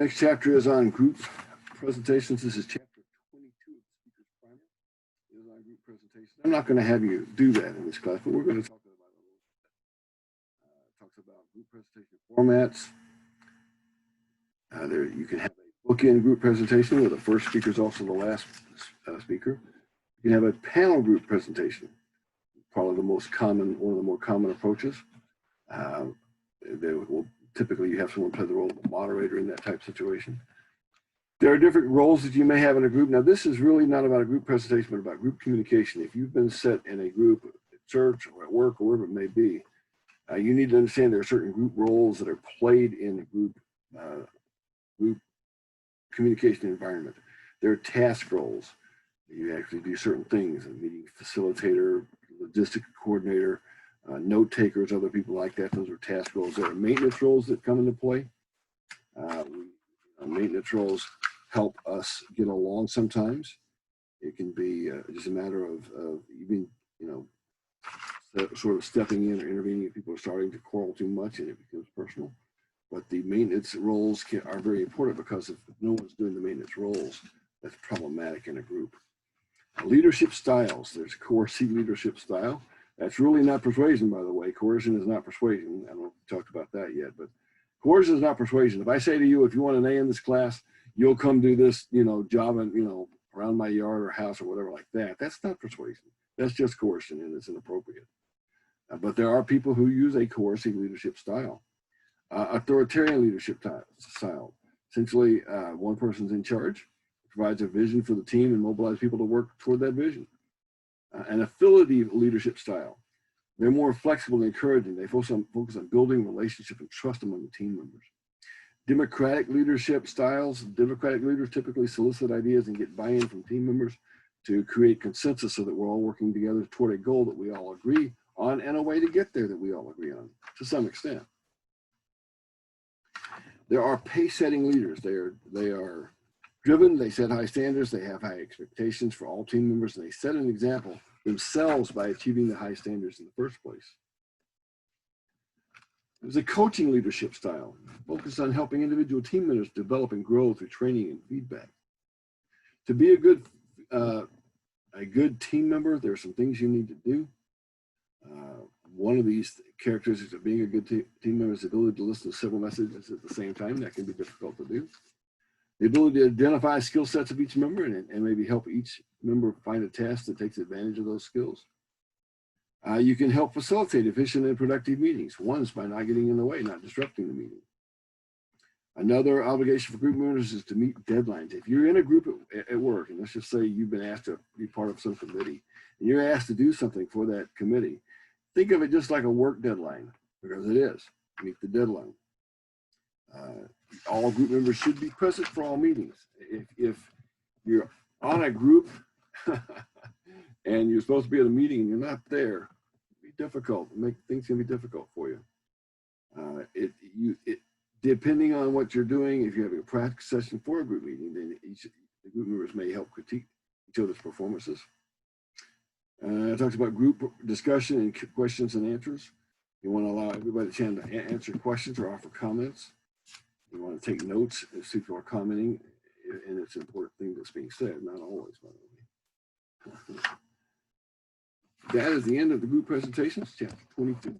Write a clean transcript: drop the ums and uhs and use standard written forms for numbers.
Next chapter is on group presentations. This is chapter 22 of the Speaker's Primer. It is on group presentations. I'm not going to have you do that in this class, but we're going to talk about it a little bit. It talks about group presentation formats. There you can have a bookend group presentation where the first speaker is also the last speaker. You can have a panel group presentation, probably one of the more common approaches. Typically, you have someone play the role of a moderator in that type of situation. There are different roles that you may have in a group. Now, this is really not about a group presentation, but about group communication. If you've been set in a group at church or at work or wherever it may be, you need to understand there are certain group roles that are played in a group communication environment. There are task roles. You actually do certain things, a meeting facilitator, logistic coordinator, note takers, other people like that. Those are task roles. There are maintenance roles that come into play. Maintenance roles help us get along sometimes. It can be just a matter of even, sort of stepping in or intervening if people are starting to quarrel too much and it becomes personal. But the maintenance roles are very important because if no one's doing the maintenance roles, that's problematic in a group. Leadership styles. There's coercive leadership style. That's really not persuasion, by the way. Coercion is not persuasion. I don't know if we talked about that yet, but coercion is not persuasion. If I say to you, if you want an A in this class, you'll come do this, job and, around my yard or house or whatever like that. That's not persuasion. That's just coercion and it's inappropriate. But there are people who use a coercive leadership style. Authoritarian leadership style. Essentially, one person's in charge, provides a vision for the team and mobilize people to work toward that vision. An affiliative leadership style. They're more flexible and encouraging. They focus on building relationship and trust among the team members. Democratic leadership styles. Democratic leaders typically solicit ideas and get buy-in from team members to create consensus so that we're all working together toward a goal that we all agree on and a way to get there that we all agree on to some extent. There are pace-setting leaders. They are driven, they set high standards, they have high expectations for all team members, and they set an example themselves by achieving the high standards in the first place. There's a coaching leadership style, focused on helping individual team members develop and grow through training and feedback. To be a good team member, there are some things you need to do. One of these characteristics of being a good team member is the ability to listen to several messages at the same time. That can be difficult to do. The ability to identify skill sets of each member and maybe help each member find a task that takes advantage of those skills. You can help facilitate efficient and productive meetings. One is by not getting in the way, not disrupting the meeting. Another obligation for group members is to meet deadlines. If you're in a group at work, and let's just say you've been asked to be part of some committee, and you're asked to do something for that committee, think of it just like a work deadline, because it is. Meet the deadline. All group members should be present for all meetings. If you're on a group and you're supposed to be at a meeting and you're not there, it'll be difficult. Things can be difficult for you. Depending on what you're doing, if you're having a practice session for a group meeting, then the group members may help critique each other's performances. It talks about group discussion and questions and answers. You want to allow everybody a chance to answer questions or offer comments. You want to take notes as people are commenting, and it's an important thing that's being said, not always, by the way. That is the end of the group presentations, chapter 22.